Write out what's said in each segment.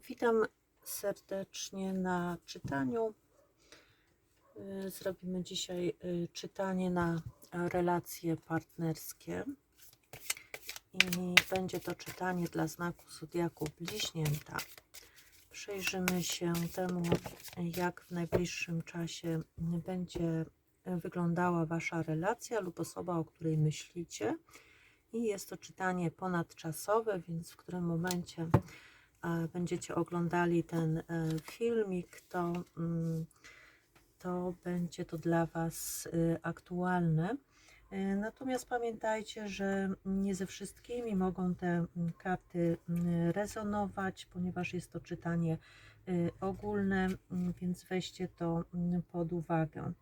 Witam serdecznie na czytaniu. Zrobimy dzisiaj czytanie na relacje partnerskie i będzie to czytanie dla znaku zodiaku Bliźnięta. Przyjrzymy się temu, jak w najbliższym czasie będzie wyglądała Wasza relacja lub osoba, o której myślicie. I jest to czytanie ponadczasowe, więc w którym momencie będziecie oglądali ten filmik, to będzie to dla Was aktualne. Natomiast pamiętajcie, że nie ze wszystkimi mogą te karty rezonować, ponieważ jest to czytanie ogólne, więc weźcie to pod uwagę.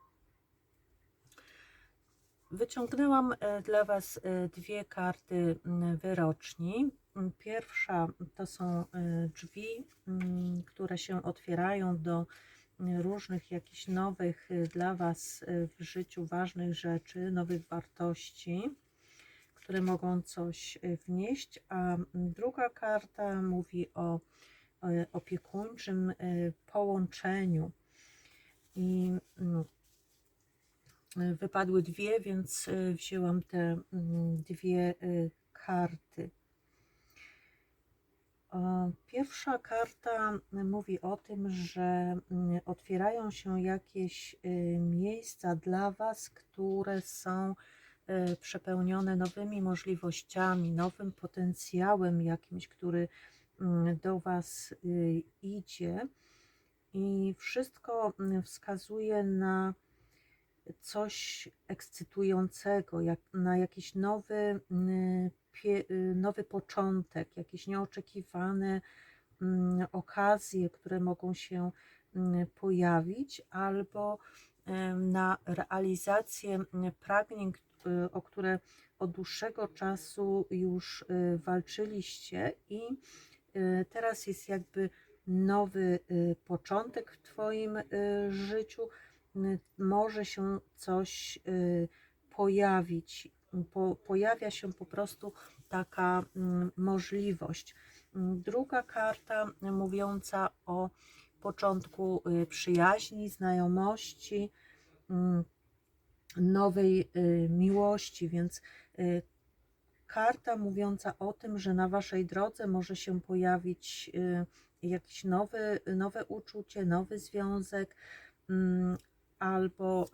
Wyciągnęłam dla Was dwie karty wyroczni. Pierwsza to są drzwi, które się otwierają do różnych jakichś nowych dla Was w życiu ważnych rzeczy, nowych wartości, które mogą coś wnieść, a druga karta mówi o opiekuńczym połączeniu. I wypadły dwie, więc wzięłam te dwie karty. Pierwsza karta mówi o tym, że otwierają się jakieś miejsca dla Was, które są przepełnione nowymi możliwościami, nowym potencjałem jakimś, który do Was idzie, i wszystko wskazuje na coś ekscytującego, na jakiś nowy początek, jakieś nieoczekiwane okazje, które mogą się pojawić, albo na realizację pragnień, o które od dłuższego czasu już walczyliście, i teraz jest jakby nowy początek w Twoim życiu. Może się coś pojawić, pojawia się po prostu taka możliwość. Druga karta mówiąca o początku przyjaźni, znajomości, nowej miłości, więc karta mówiąca o tym, że na Waszej drodze może się pojawić jakieś nowe uczucie, nowy związek, albo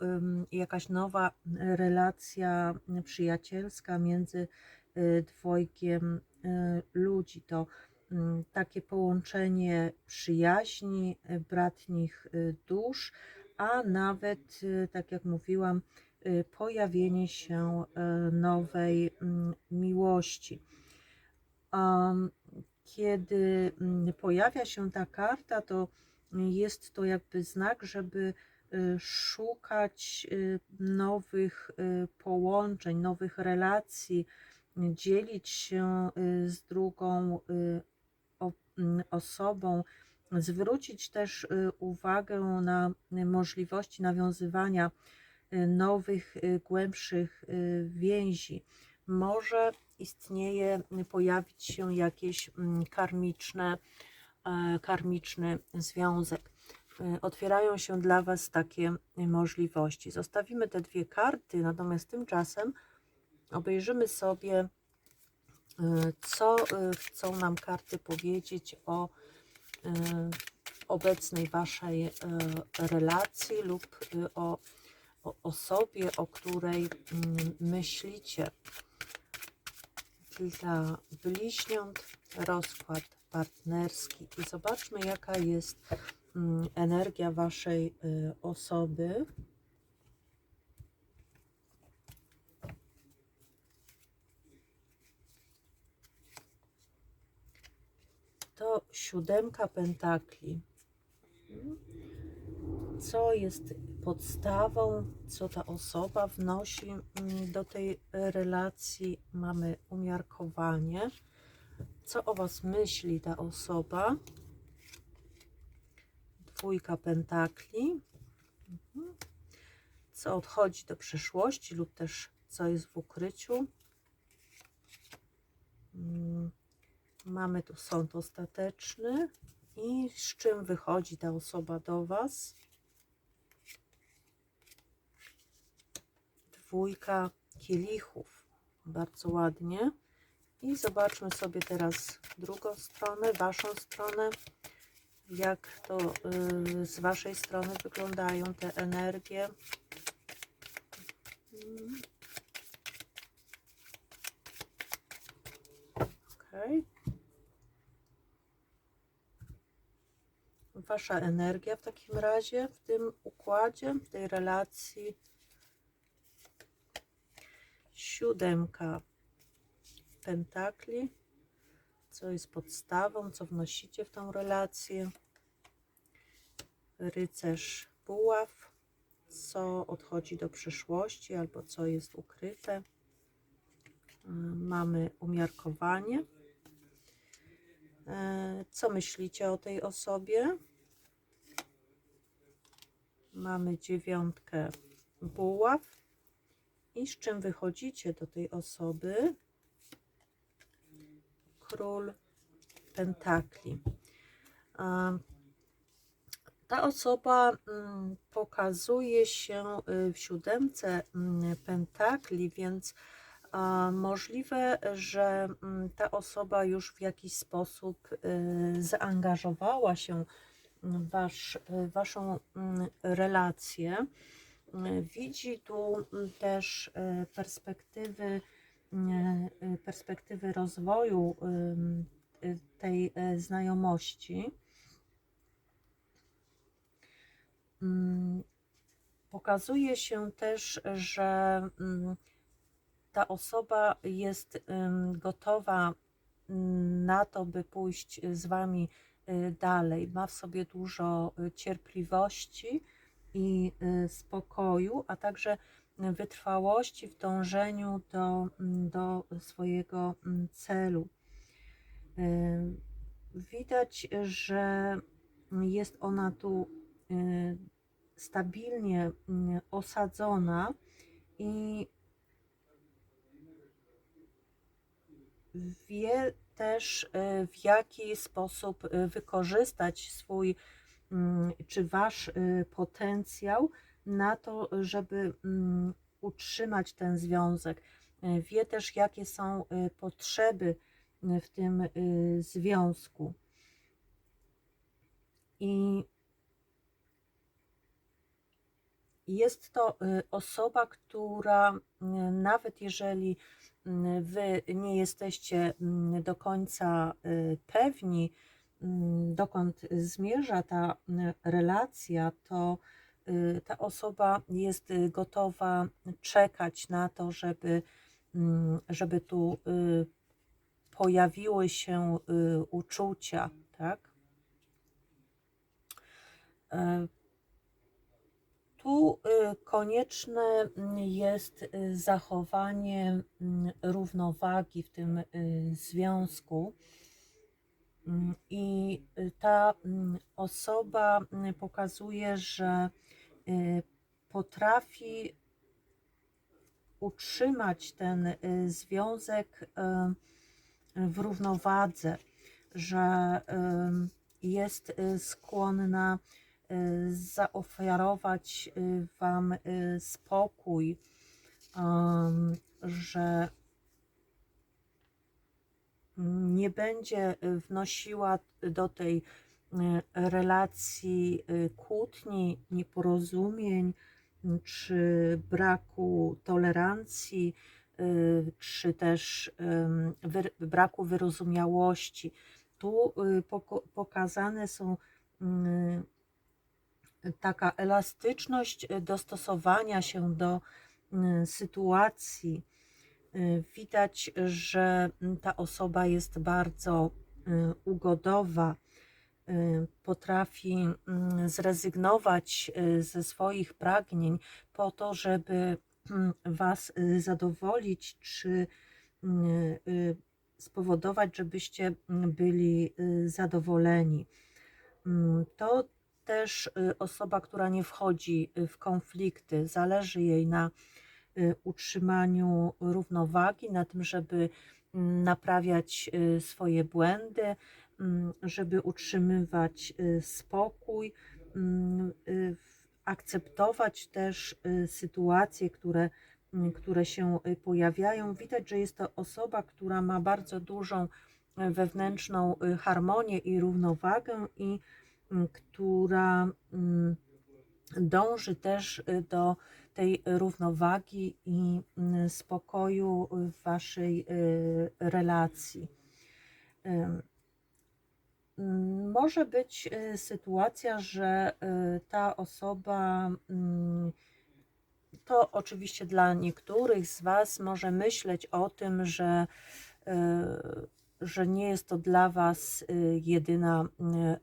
jakaś nowa relacja przyjacielska między dwojgiem ludzi. To takie połączenie przyjaźni, bratnich dusz, a nawet, tak jak mówiłam, pojawienie się nowej miłości. Kiedy pojawia się ta karta, to jest to jakby znak, żeby szukać nowych połączeń, nowych relacji, dzielić się z drugą osobą, zwrócić też uwagę na możliwości nawiązywania nowych, głębszych więzi. Może istnieje, pojawić się jakiś karmiczny związek. Otwierają się dla Was takie możliwości. Zostawimy te dwie karty, natomiast tymczasem obejrzymy sobie, co chcą nam karty powiedzieć o obecnej Waszej relacji lub o osobie, o której myślicie. Dla bliźniąt rozkład partnerski i zobaczmy, jaka jest energia Waszej osoby. To siódemka pentakli. Co jest podstawą, co ta osoba wnosi do tej relacji? Mamy umiarkowanie. Co o Was myśli ta osoba? Dwójka pentakli. Co odchodzi do przeszłości lub też co jest w ukryciu? Mamy tu sąd ostateczny i z czym wychodzi ta osoba do Was. Dwójka kielichów. Bardzo ładnie. I zobaczmy sobie teraz drugą stronę, Waszą stronę. Jak to z Waszej strony wyglądają te energie. Okay. Wasza energia w takim razie w tym układzie, w tej relacji. Siódemka pentakli, co jest podstawą, co wnosicie w tą relację. Rycerz buław, co odchodzi do przyszłości albo co jest ukryte. Mamy umiarkowanie. Co myślicie o tej osobie? Mamy dziewiątkę buław. I z czym wychodzicie do tej osoby? Król pentakli. Ta osoba pokazuje się w siódemce pentakli, więc możliwe, że ta osoba już w jakiś sposób zaangażowała się w Waszą relację. Widzi tu też perspektywy rozwoju tej znajomości. Pokazuje się też, że ta osoba jest gotowa na to, by pójść z Wami dalej. Ma w sobie dużo cierpliwości i spokoju, a także wytrwałości w dążeniu do swojego celu. Widać, że jest ona tu stabilnie osadzona i wie też, w jaki sposób wykorzystać swój czy Wasz potencjał na to, żeby utrzymać ten związek. Wie też, jakie są potrzeby w tym związku. I jest to osoba, która nawet jeżeli Wy nie jesteście do końca pewni, dokąd zmierza ta relacja, to ta osoba jest gotowa czekać na to, żeby tu pojawiły się uczucia, tak? Tu konieczne jest zachowanie równowagi w tym związku i ta osoba pokazuje, że potrafi utrzymać ten związek w równowadze, że jest skłonna zaoferować Wam spokój, że nie będzie wnosiła do tej relacji kłótni, nieporozumień, czy braku tolerancji, czy też braku wyrozumiałości. Tu pokazane są taka elastyczność dostosowania się do sytuacji. Widać, że ta osoba jest bardzo ugodowa, potrafi zrezygnować ze swoich pragnień po to, żeby Was zadowolić, czy spowodować, żebyście byli zadowoleni. To też osoba, która nie wchodzi w konflikty, zależy jej na utrzymaniu równowagi, na tym, żeby naprawiać swoje błędy, żeby utrzymywać spokój, akceptować też sytuacje, które się pojawiają. Widać, że jest to osoba, która ma bardzo dużą wewnętrzną harmonię i równowagę i która dąży też do tej równowagi i spokoju w waszej relacji. Może być sytuacja, że ta osoba, to oczywiście dla niektórych z was może myśleć o tym, że nie jest to dla was jedyna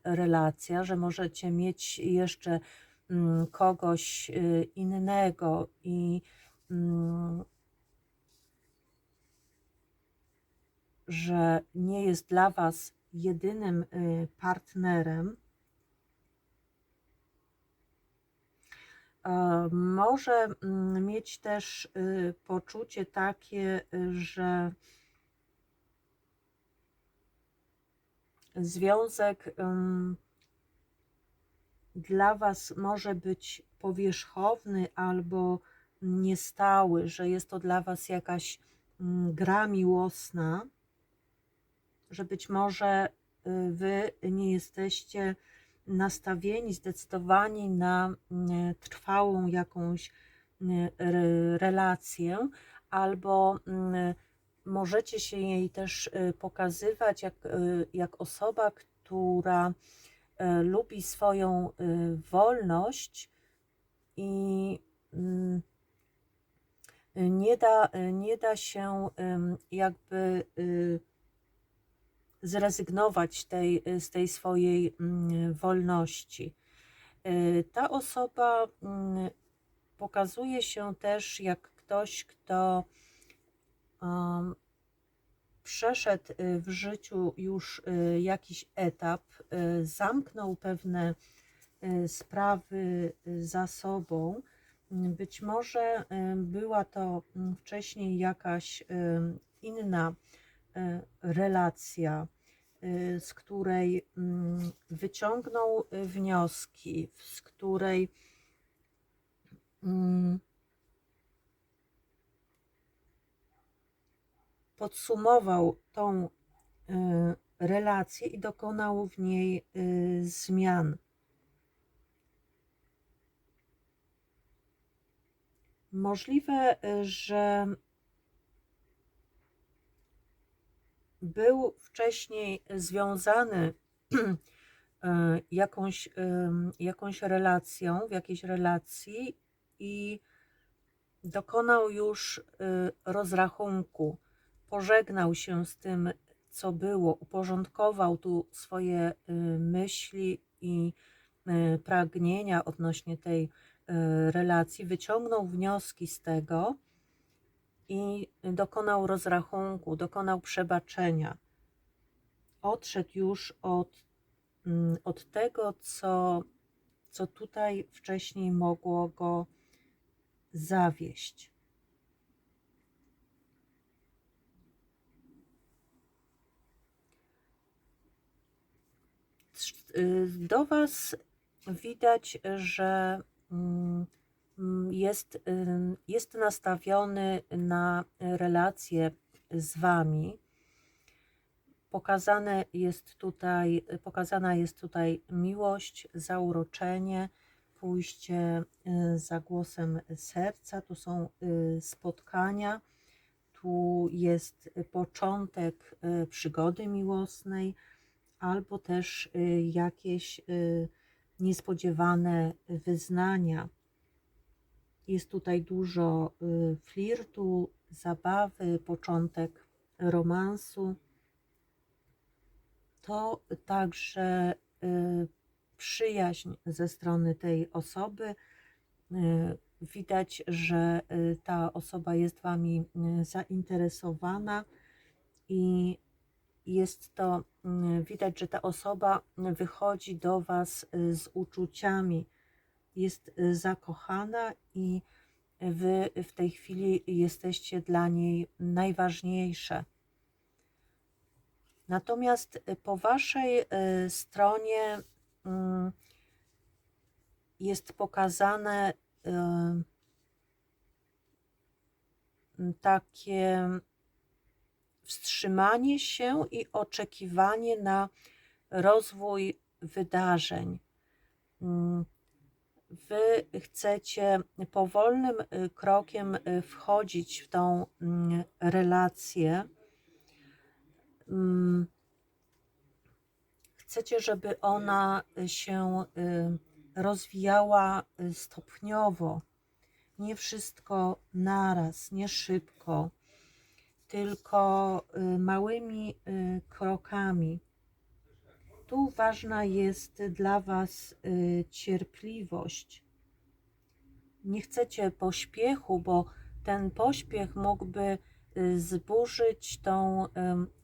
relacja, że możecie mieć jeszcze kogoś innego i że nie jest dla was jedynym partnerem. Może mieć też poczucie takie, że związek dla was może być powierzchowny albo niestały, że jest to dla was jakaś gra miłosna, że być może wy nie jesteście nastawieni, zdecydowani na trwałą jakąś relację, albo możecie się jej też pokazywać jak osoba, która lubi swoją wolność i nie da się jakby zrezygnować z tej swojej wolności. Ta osoba pokazuje się też jak ktoś, kto przeszedł w życiu już jakiś etap, zamknął pewne sprawy za sobą. Być może była to wcześniej jakaś inna relacja, z której wyciągnął wnioski, z której podsumował tą relację i dokonał w niej zmian. Możliwe, że był wcześniej związany jakąś relacją, w jakiejś relacji i dokonał już rozrachunku, pożegnał się z tym, co było, uporządkował tu swoje myśli i pragnienia odnośnie tej relacji, wyciągnął wnioski z tego i dokonał rozrachunku, dokonał przebaczenia. Odszedł już od tego, co tutaj wcześniej mogło go zawieść. Do was widać, że jest nastawiony na relację z wami. Pokazana jest tutaj miłość, zauroczenie, pójście za głosem serca, tu są spotkania, tu jest początek przygody miłosnej, albo też jakieś niespodziewane wyznania. Jest tutaj dużo flirtu, zabawy, początek romansu. To także przyjaźń ze strony tej osoby. Widać, że ta osoba jest wami zainteresowana i jest to, widać, że ta osoba wychodzi do was z uczuciami, jest zakochana i wy w tej chwili jesteście dla niej najważniejsze. Natomiast po waszej stronie jest pokazane takie wstrzymanie się i oczekiwanie na rozwój wydarzeń. Wy chcecie powolnym krokiem wchodzić w tą relację. Chcecie, żeby ona się rozwijała stopniowo, nie wszystko naraz, nie szybko, tylko małymi krokami. Tu ważna jest dla was cierpliwość. Nie chcecie pośpiechu, bo ten pośpiech mógłby zburzyć tą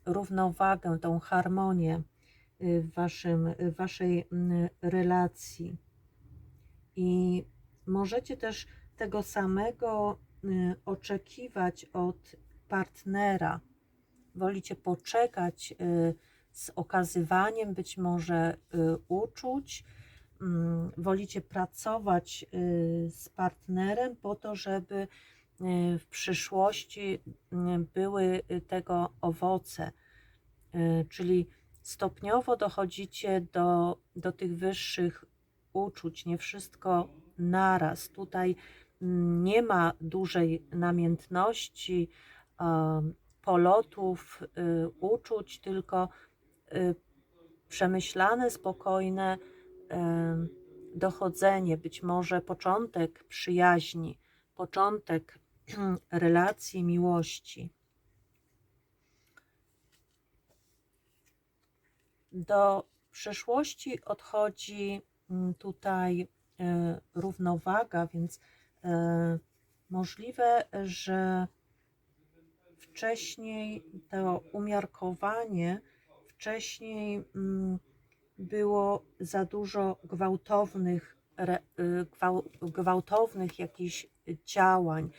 równowagę, tą harmonię w waszej relacji. I możecie też tego samego oczekiwać od partnera. Wolicie poczekać z okazywaniem być może uczuć, wolicie pracować z partnerem po to, żeby w przyszłości były tego owoce, czyli stopniowo dochodzicie do tych wyższych uczuć, nie wszystko naraz. Tutaj nie ma dużej namiętności, polotów uczuć, tylko przemyślane, spokojne dochodzenie, być może początek przyjaźni, początek relacji, miłości. Do przeszłości odchodzi tutaj równowaga, więc możliwe, że wcześniej to umiarkowanie, wcześniej było za dużo gwałtownych jakichś działań,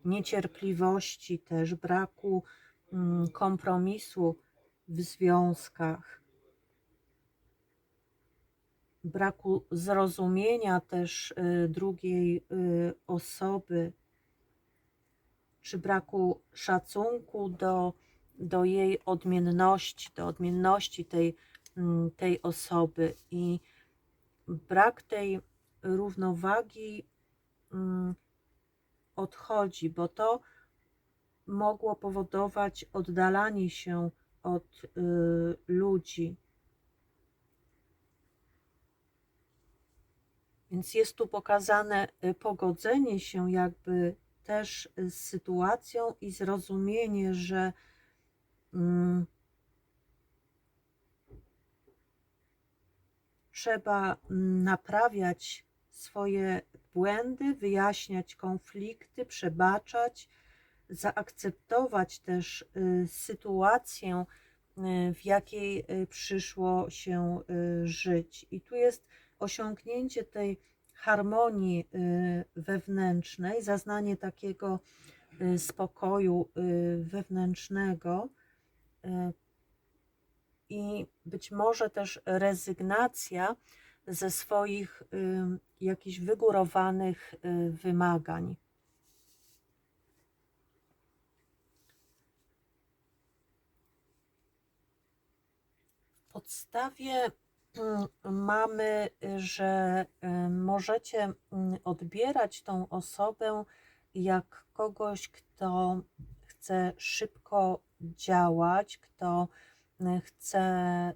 niecierpliwości też, braku kompromisu w związkach, braku zrozumienia też drugiej osoby, czy braku szacunku do jej odmienności, do odmienności tej osoby, i brak tej równowagi odchodzi, bo to mogło powodować oddalanie się od ludzi. Więc jest tu pokazane pogodzenie się jakby też z sytuacją i zrozumienie, że trzeba naprawiać swoje błędy, wyjaśniać konflikty, przebaczać, zaakceptować też sytuację, w jakiej przyszło się żyć. I tu jest osiągnięcie tej harmonii wewnętrznej, zaznanie takiego spokoju wewnętrznego i być może też rezygnacja ze swoich jakichś wygórowanych wymagań. W podstawie mamy, że możecie odbierać tą osobę jak kogoś, kto chce szybko działać, kto chce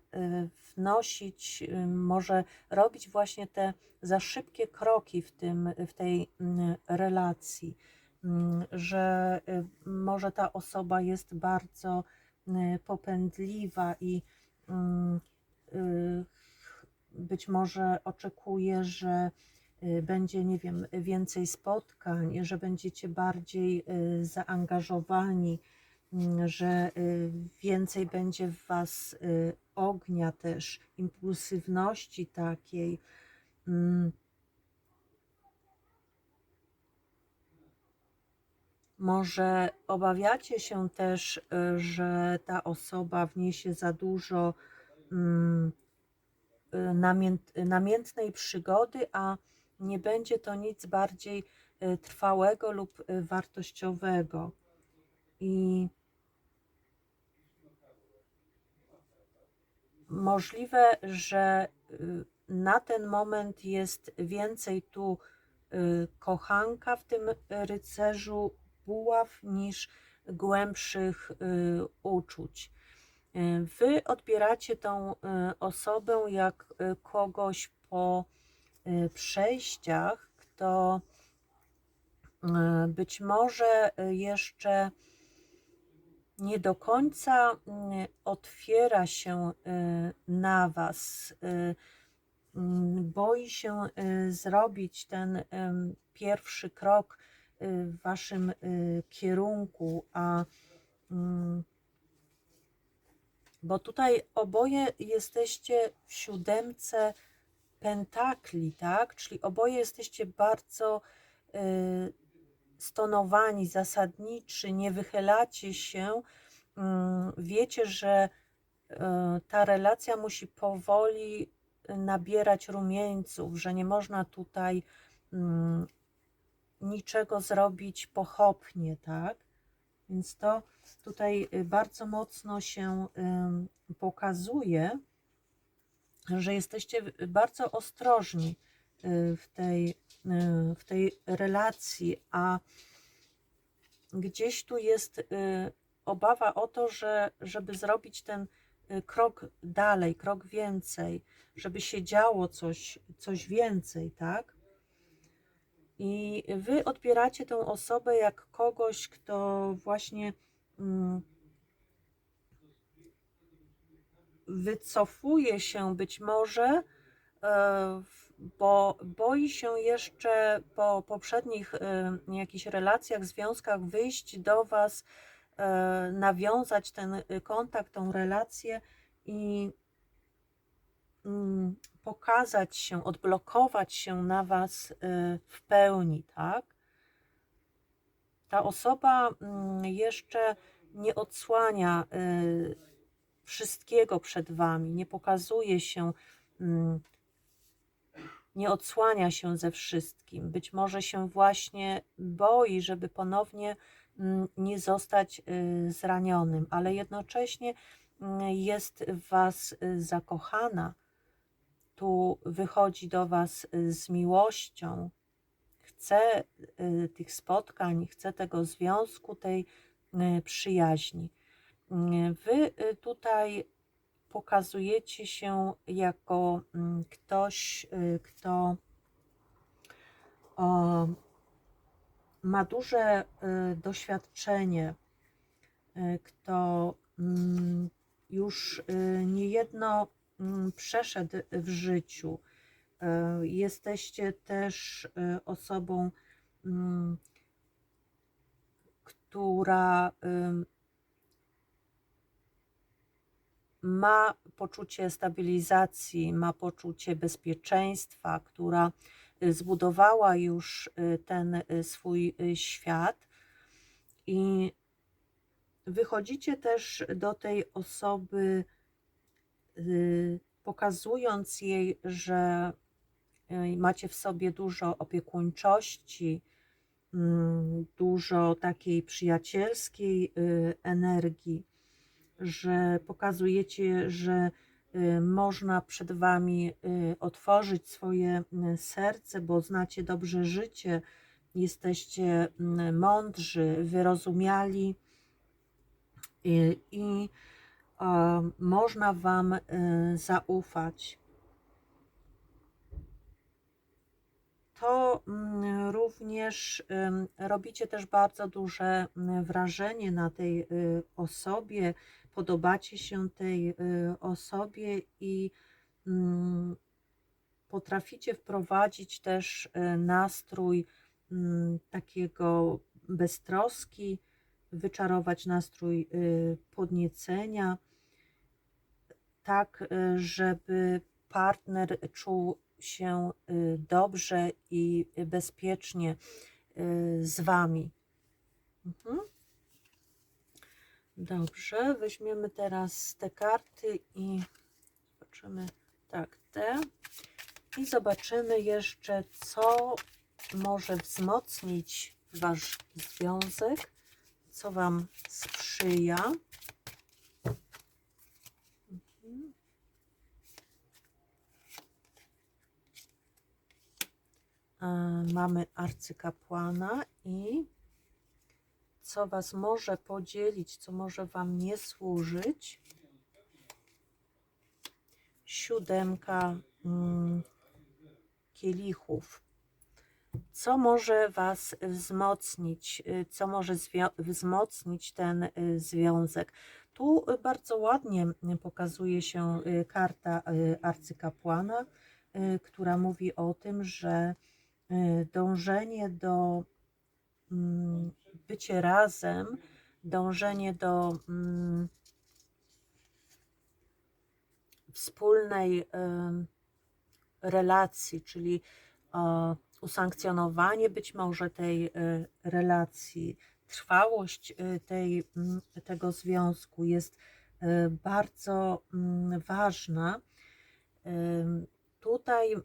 wnosić, może robić właśnie te za szybkie kroki w tej relacji, że może ta osoba jest bardzo popędliwa i być może oczekuje, że będzie, nie wiem, więcej spotkań, że będziecie bardziej zaangażowani, że więcej będzie w was ognia też, impulsywności takiej. Może obawiacie się też, że ta osoba wniesie za dużo namiętnej przygody, a nie będzie to nic bardziej trwałego lub wartościowego. I możliwe, że na ten moment jest więcej tu kochanka w tym rycerzu buław niż głębszych uczuć. Wy odbieracie tą osobę jak kogoś po przejściach, kto być może jeszcze nie do końca otwiera się na Was, boi się zrobić ten pierwszy krok w Waszym kierunku, bo tutaj oboje jesteście w 7 pentakli, tak? Czyli oboje jesteście bardzo stonowani, zasadniczy, nie wychylacie się. Wiecie, że ta relacja musi powoli nabierać rumieńców, że nie można tutaj niczego zrobić pochopnie, tak? Więc to tutaj bardzo mocno się pokazuje, że jesteście bardzo ostrożni w tej relacji, a gdzieś tu jest obawa o to, żeby zrobić ten krok dalej, krok więcej, żeby się działo coś więcej, tak? I wy odbieracie tę osobę jak kogoś, kto właśnie wycofuje się być może, bo boi się jeszcze po poprzednich jakichś relacjach, związkach wyjść do Was, nawiązać ten kontakt, tą relację i pokazać się, odblokować się na Was w pełni, tak? Ta osoba jeszcze nie odsłania wszystkiego przed Wami, nie pokazuje się, nie odsłania się ze wszystkim. Być może się właśnie boi, żeby ponownie nie zostać zranionym, ale jednocześnie jest w Was zakochana. Tu wychodzi do Was z miłością, chce tych spotkań, chce tego związku, tej przyjaźni. Wy tutaj pokazujecie się jako ktoś, kto ma duże doświadczenie, kto już niejedno przeszedł w życiu. Jesteście też osobą, która ma poczucie stabilizacji, ma poczucie bezpieczeństwa, która zbudowała już ten swój świat i wychodzicie też do tej osoby, pokazując jej, że macie w sobie dużo opiekuńczości, dużo takiej przyjacielskiej energii, że pokazujecie, że można przed Wami otworzyć swoje serce, bo znacie dobrze życie, jesteście mądrzy, wyrozumiali i można Wam zaufać. To również robicie też bardzo duże wrażenie na tej osobie, podobacie się tej osobie i potraficie wprowadzić też nastrój takiego beztroski, wyczarować nastrój podniecenia, tak żeby partner czuł się dobrze i bezpiecznie z Wami. Mhm. Dobrze, weźmiemy teraz te karty i zobaczymy, tak, te. I zobaczymy jeszcze, co może wzmocnić Wasz związek, co Wam sprzyja. Mamy arcykapłana i co Was może podzielić, co może Wam nie służyć. Siódemka kielichów. Co może Was wzmocnić, co może wzmocnić ten związek? Tu bardzo ładnie pokazuje się karta arcykapłana, która mówi o tym, że dążenie do bycie razem, dążenie do wspólnej relacji, czyli usankcjonowanie być może tej relacji, trwałość tego związku jest bardzo ważna. Tutaj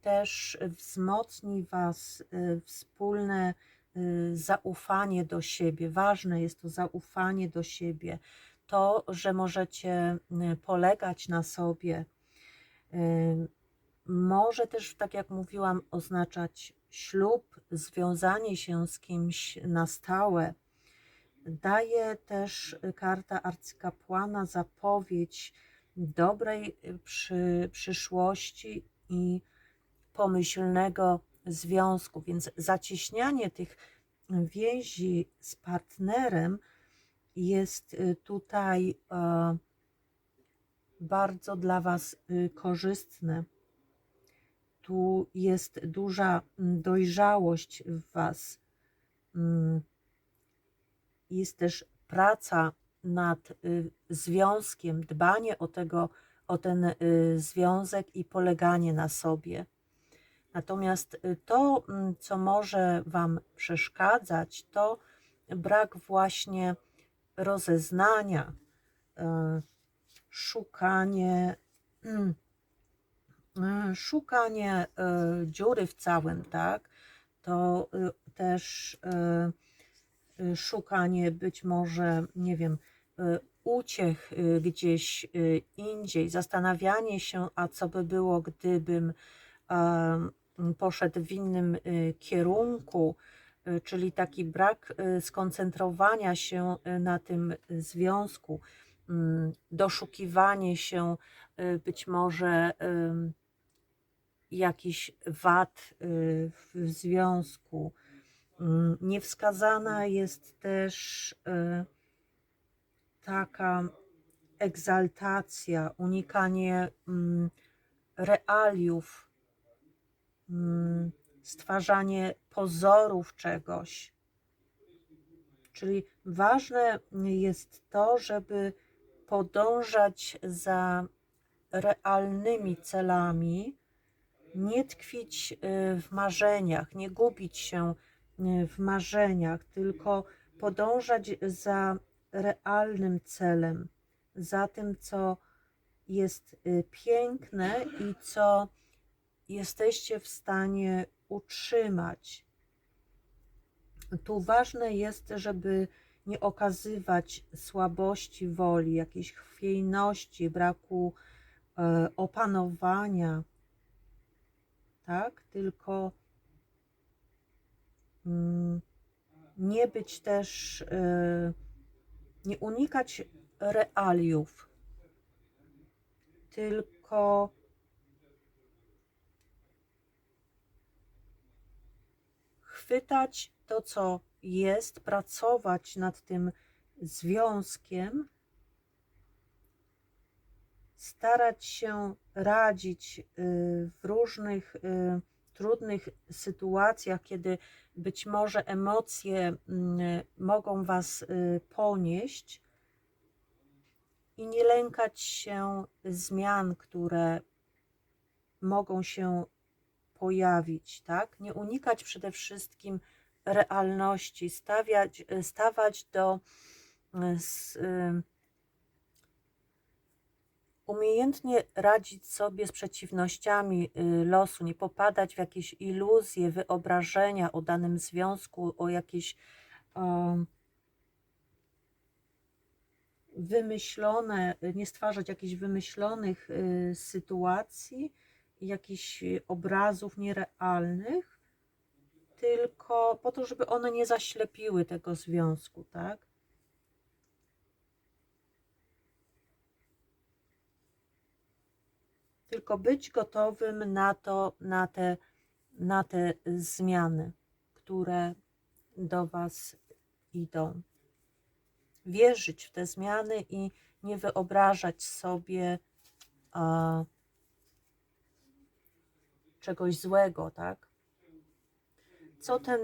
też wzmocni Was wspólne zaufanie do siebie. Ważne jest to zaufanie do siebie, to, że możecie polegać na sobie. Może też, tak jak mówiłam, oznaczać ślub, związanie się z kimś na stałe. Daje też karta arcykapłana zapowiedź dobrej przyszłości i pomyślnego związku, więc zacieśnianie tych więzi z partnerem jest tutaj bardzo dla Was korzystne. Tu jest duża dojrzałość w Was. Jest też praca nad związkiem, dbanie o ten związek i poleganie na sobie. Natomiast to, co może Wam przeszkadzać, to brak właśnie rozeznania, szukanie dziury w całym, tak? To też szukanie być może, nie wiem, uciech gdzieś indziej, zastanawianie się, a co by było, gdybym poszedł w innym kierunku, czyli taki brak skoncentrowania się na tym związku, doszukiwanie się być może jakichś wad w związku. Niewskazana jest też taka egzaltacja, unikanie realiów, stwarzanie pozorów czegoś. Czyli ważne jest to, żeby podążać za realnymi celami, nie tkwić w marzeniach, nie gubić się w marzeniach, tylko podążać za realnym celem, za tym, co jest piękne i co jesteście w stanie utrzymać. Tu ważne jest, żeby nie okazywać słabości woli, jakiejś chwiejności, braku opanowania, tak? Tylko nie być też, nie unikać realiów, tylko chwytać to, co jest, pracować nad tym związkiem, starać się radzić w różnych trudnych sytuacjach, kiedy być może emocje mogą Was ponieść i nie lękać się zmian, które mogą się pojawić, tak? Nie unikać przede wszystkim realności, stawać do umiejętnie radzić sobie z przeciwnościami losu, nie popadać w jakieś iluzje, wyobrażenia o danym związku, o jakieś wymyślone, nie stwarzać jakichś wymyślonych sytuacji, jakichś obrazów nierealnych, tylko po to, żeby one nie zaślepiły tego związku, tak? Tylko być gotowym na te zmiany, które do Was idą. Wierzyć w te zmiany i nie wyobrażać sobie czegoś złego, tak? Co ten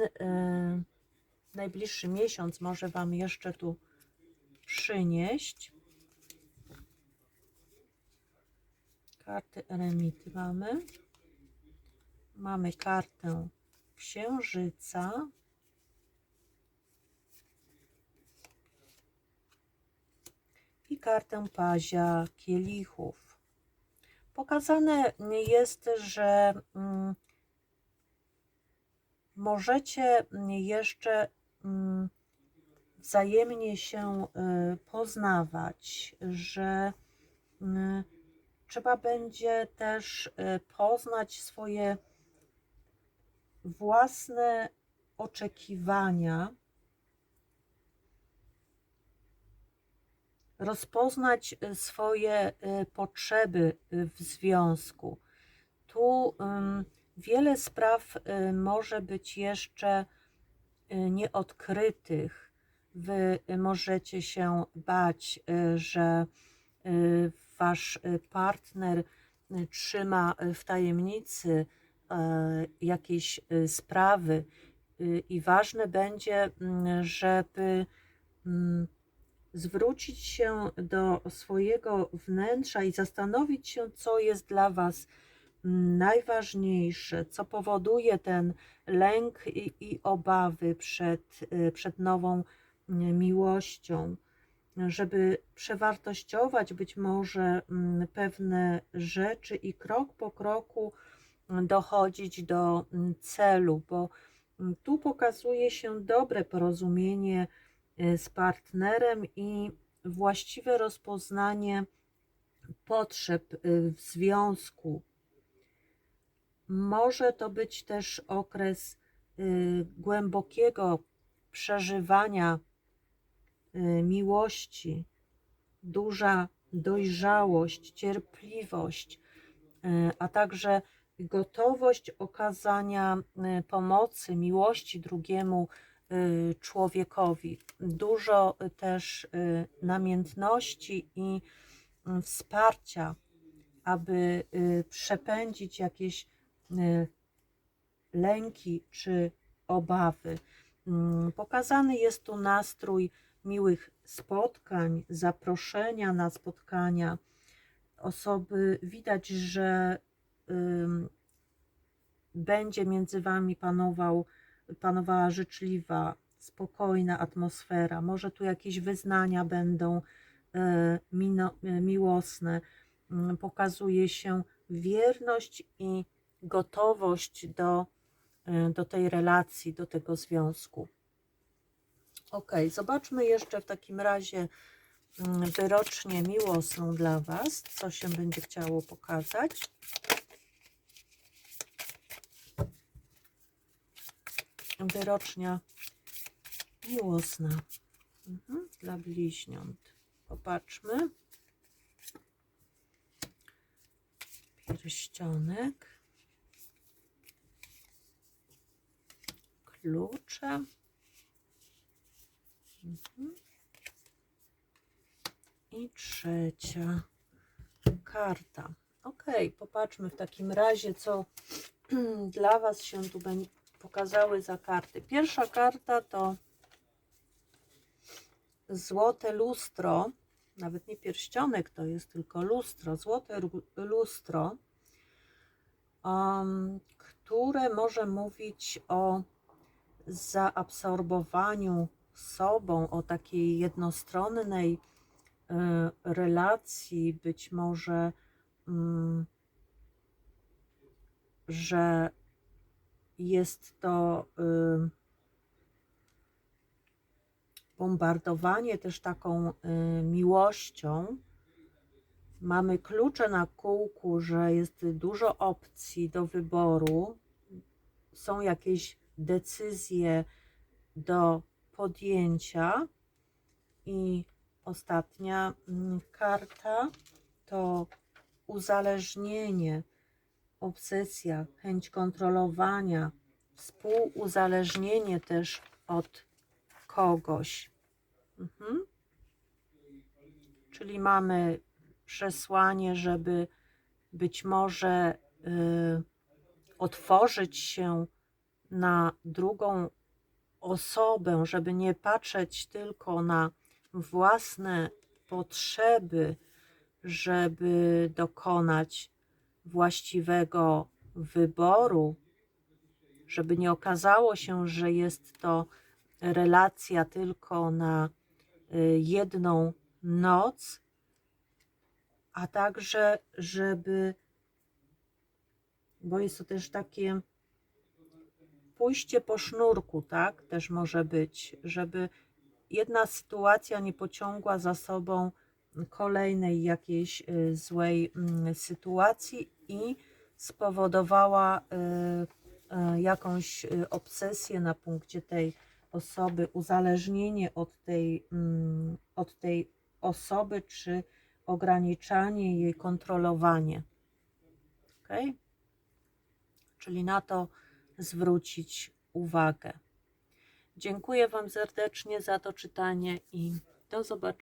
najbliższy miesiąc może Wam jeszcze tu przynieść? Karty eremity mamy. Mamy kartę księżyca. I kartę pazia kielichów. Pokazane jest, że możecie jeszcze wzajemnie się poznawać, że trzeba będzie też poznać swoje własne oczekiwania, rozpoznać swoje potrzeby w związku. Tu wiele spraw może być jeszcze nieodkrytych. Wy możecie się bać, że Wasz partner trzyma w tajemnicy jakieś sprawy i ważne będzie, żeby zwrócić się do swojego wnętrza i zastanowić się, co jest dla Was najważniejsze, co powoduje ten lęk i obawy przed nową miłością, żeby przewartościować być może pewne rzeczy i krok po kroku dochodzić do celu, bo tu pokazuje się dobre porozumienie z partnerem i właściwe rozpoznanie potrzeb w związku. Może to być też okres głębokiego przeżywania miłości, duża dojrzałość, cierpliwość, a także gotowość okazania pomocy, miłości drugiemu człowiekowi. Dużo też namiętności i wsparcia, aby przepędzić jakieś lęki czy obawy. Pokazany jest tu nastrój miłych spotkań, zaproszenia na spotkania. Osoby, widać, że będzie między Wami panowała życzliwa, spokojna atmosfera. Może tu jakieś wyznania będą miłosne. Pokazuje się wierność i gotowość do tej relacji, do tego związku. Ok, zobaczmy jeszcze w takim razie wyrocznię miłosną dla Was, co się będzie chciało pokazać. Wyrocznia miłosna dla bliźniąt. Popatrzmy. Pierścionek. Klucze. I trzecia karta. Ok, popatrzmy w takim razie, co dla Was się tu pokazały za karty. Pierwsza karta to złote lustro, nawet nie pierścionek to jest, tylko lustro, złote lustro, które może mówić o zaabsorbowaniu sobą, o takiej jednostronnej relacji, być może, że jest to bombardowanie też taką miłością. Mamy klucze na kółku, że jest dużo opcji do wyboru, są jakieś decyzje do podjęcia. I ostatnia karta to uzależnienie, obsesja, chęć kontrolowania, współuzależnienie też od kogoś. Czyli mamy przesłanie, żeby być może otworzyć się na drugą osobę, żeby nie patrzeć tylko na własne potrzeby, żeby dokonać właściwego wyboru, żeby nie okazało się, że jest to relacja tylko na jedną noc, a także żeby, bo jest to też takie pójście po sznurku, tak? Też może być, żeby jedna sytuacja nie pociągła za sobą kolejnej jakiejś złej sytuacji i spowodowała jakąś obsesję na punkcie tej osoby, uzależnienie od tej osoby, czy ograniczanie jej, kontrolowanie. Okay? Czyli na to zwrócić uwagę. Dziękuję Wam serdecznie za to czytanie i do zobaczenia.